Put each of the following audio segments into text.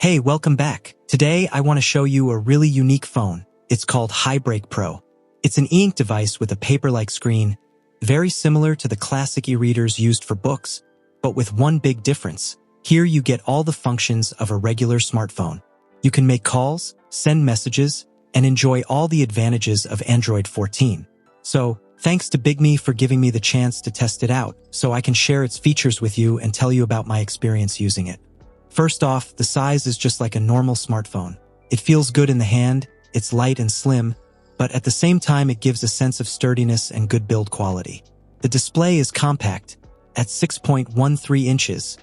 Hey, welcome back. Today, I want to show you a really unique phone. It's called HiBreak Pro. It's an e-ink device with a paper-like screen, very similar to the classic e-readers used for books, but with one big difference. Here you get all the functions of a regular smartphone. You can make calls, send messages, and enjoy all the advantages of Android 14. So, thanks to Bigme for giving me the chance to test it out, so I can share its features with you and tell you about my experience using it. First off, the size is just like a normal smartphone. It feels good in the hand, it's light and slim, but at the same time it gives a sense of sturdiness and good build quality. The display is compact, at 6.13 inches,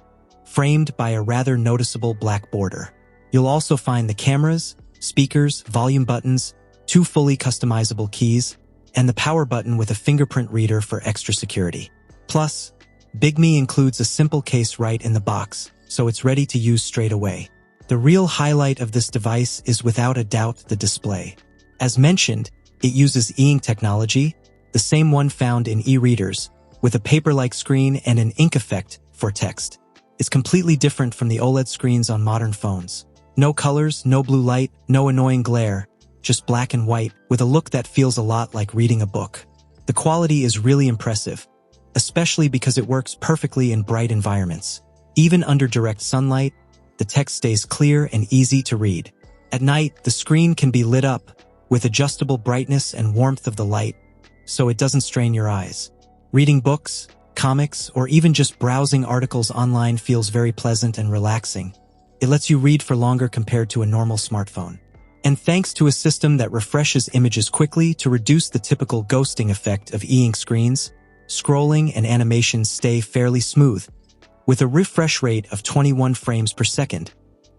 framed by a rather noticeable black border. You'll also find the cameras, speakers, volume buttons, 2 fully customizable keys, and the power button with a fingerprint reader for extra security. Plus, Bigme includes a simple case right in the box, so it's ready to use straight away. The real highlight of this device is without a doubt the display. As mentioned, it uses e-ink technology, the same one found in e-readers, with a paper-like screen and an ink effect for text. It's completely different from the OLED screens on modern phones. No colors, no blue light, no annoying glare, just black and white, with a look that feels a lot like reading a book. The quality is really impressive, especially because it works perfectly in bright environments. Even under direct sunlight, the text stays clear and easy to read. At night, the screen can be lit up with adjustable brightness and warmth of the light, so it doesn't strain your eyes. Reading books, comics, or even just browsing articles online feels very pleasant and relaxing. It lets you read for longer compared to a normal smartphone. And thanks to a system that refreshes images quickly to reduce the typical ghosting effect of e-ink screens, scrolling and animations stay fairly smooth, with a refresh rate of 21 frames per second,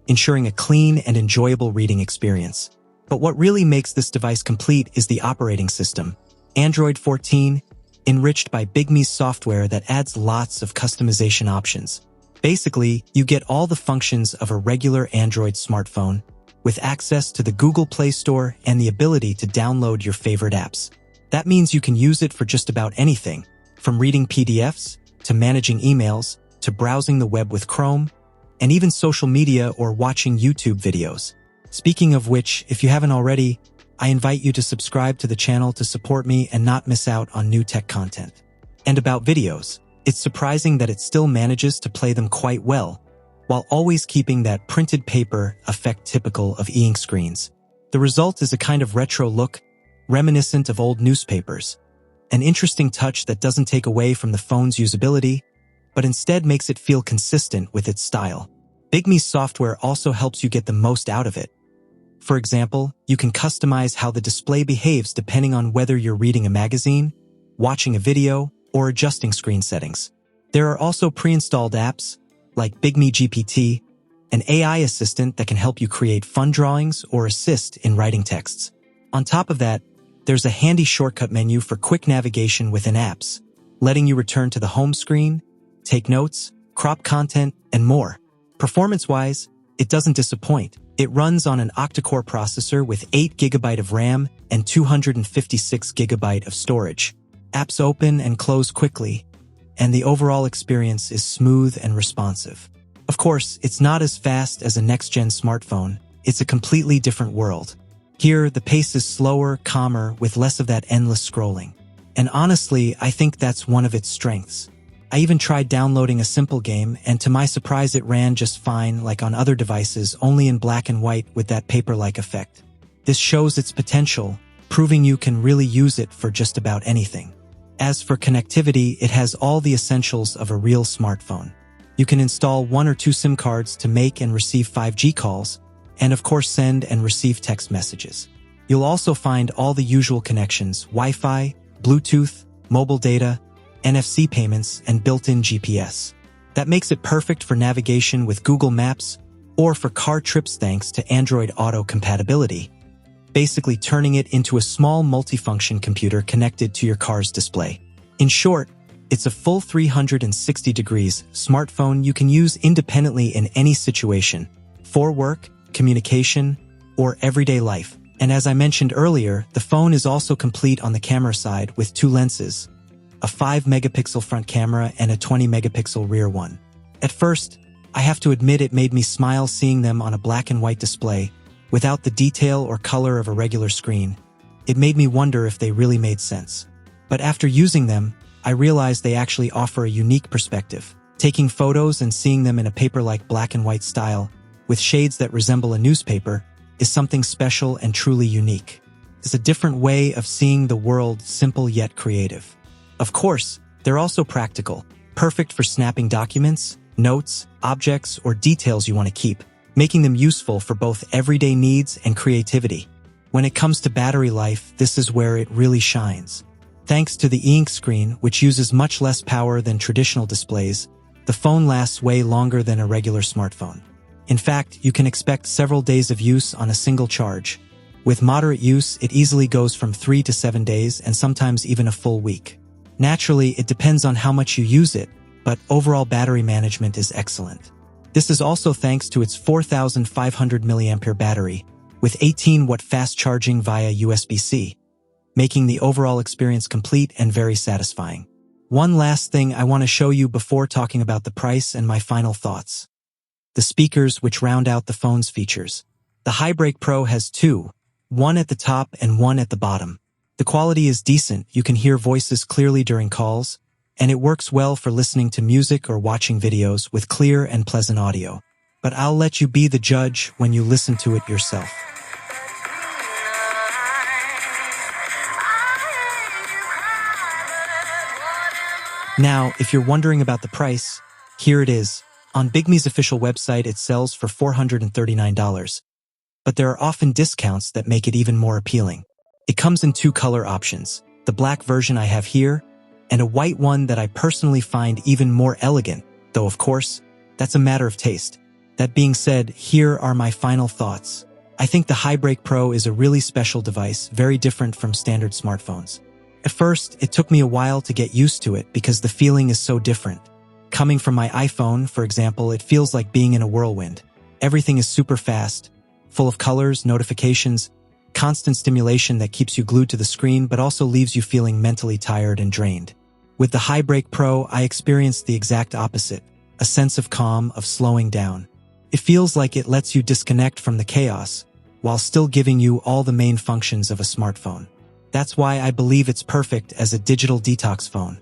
ensuring a clean and enjoyable reading experience. But what really makes this device complete is the operating system, Android 14, enriched by Bigme's software that adds lots of customization options. Basically, you get all the functions of a regular Android smartphone, with access to the Google Play Store and the ability to download your favorite apps. That means you can use it for just about anything, from reading PDFs, to managing emails, to browsing the web with Chrome, and even social media or watching YouTube videos. Speaking of which, if you haven't already, I invite you to subscribe to the channel to support me and not miss out on new tech content. And about videos, it's surprising that it still manages to play them quite well, while always keeping that printed paper effect typical of e-ink screens. The result is a kind of retro look, reminiscent of old newspapers. An interesting touch that doesn't take away from the phone's usability, but instead makes it feel consistent with its style. Bigme's software also helps you get the most out of it. For example, you can customize how the display behaves depending on whether you're reading a magazine, watching a video, or adjusting screen settings. There are also pre-installed apps, like Bigme GPT, an AI assistant that can help you create fun drawings or assist in writing texts. On top of that, there's a handy shortcut menu for quick navigation within apps, letting you return to the home screen, take notes, crop content, and more. Performance-wise, it doesn't disappoint. It runs on an octa-core processor with 8 GB of RAM and 256 GB of storage. Apps open and close quickly, and the overall experience is smooth and responsive. Of course, it's not as fast as a next-gen smartphone. It's a completely different world. Here, the pace is slower, calmer, with less of that endless scrolling. And honestly, I think that's one of its strengths. I even tried downloading a simple game, and to my surprise it ran just fine like on other devices, only in black and white with that paper-like effect. This shows its potential, proving you can really use it for just about anything. As for connectivity, it has all the essentials of a real smartphone. You can install 1 or 2 SIM cards to make and receive 5G calls, and of course send and receive text messages. You'll also find all the usual connections: Wi-Fi, Bluetooth, mobile data, NFC payments, and built-in GPS. That makes it perfect for navigation with Google Maps or for car trips thanks to Android Auto compatibility, basically turning it into a small multifunction computer connected to your car's display. In short, it's a full 360 degrees smartphone you can use independently in any situation, for work, communication, or everyday life. And as I mentioned earlier, the phone is also complete on the camera side with 2 lenses, a 5-megapixel front camera and a 20-megapixel rear one. At first, I have to admit it made me smile seeing them on a black and white display, without the detail or color of a regular screen. It made me wonder if they really made sense. But after using them, I realized they actually offer a unique perspective. Taking photos and seeing them in a paper-like black and white style, with shades that resemble a newspaper, is something special and truly unique. It's a different way of seeing the world, simple yet creative. Of course, they're also practical, perfect for snapping documents, notes, objects, or details you want to keep, making them useful for both everyday needs and creativity. When it comes to battery life, this is where it really shines. Thanks to the e-ink screen, which uses much less power than traditional displays, the phone lasts way longer than a regular smartphone. In fact, you can expect several days of use on a single charge. With moderate use, it easily goes from 3 to 7 days and sometimes even a full week. Naturally, it depends on how much you use it, but overall battery management is excellent. This is also thanks to its 4,500 mAh battery, with 18-watt fast charging via USB-C, making the overall experience complete and very satisfying. One last thing I want to show you before talking about the price and my final thoughts. The speakers, which round out the phone's features. The HiBreak Pro has two, one at the top and one at the bottom. The quality is decent, you can hear voices clearly during calls, and it works well for listening to music or watching videos with clear and pleasant audio. But I'll let you be the judge when you listen to it yourself. Now, if you're wondering about the price, here it is. On Bigme's official website, it sells for $439. But there are often discounts that make it even more appealing. It comes in two color options, the black version I have here, and a white one that I personally find even more elegant, though of course, that's a matter of taste. That being said, here are my final thoughts. I think the HiBreak Pro is a really special device, very different from standard smartphones. At first, it took me a while to get used to it because the feeling is so different. Coming from my iPhone, for example, it feels like being in a whirlwind. Everything is super fast, full of colors, notifications, constant stimulation that keeps you glued to the screen but also leaves you feeling mentally tired and drained. With the HiBreak Pro, I experienced the exact opposite, a sense of calm, of slowing down. It feels like it lets you disconnect from the chaos, while still giving you all the main functions of a smartphone. That's why I believe it's perfect as a digital detox phone.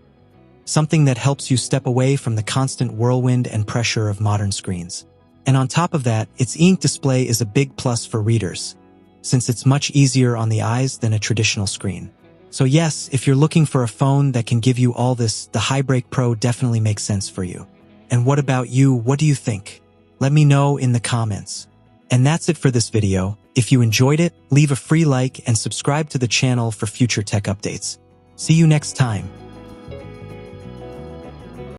Something that helps you step away from the constant whirlwind and pressure of modern screens. And on top of that, its e-ink display is a big plus for readers, since it's much easier on the eyes than a traditional screen. So yes, if you're looking for a phone that can give you all this, the HiBreak Pro definitely makes sense for you. And what about you? What do you think? Let me know in the comments. And that's it for this video. If you enjoyed it, leave a free like and subscribe to the channel for future tech updates. See you next time.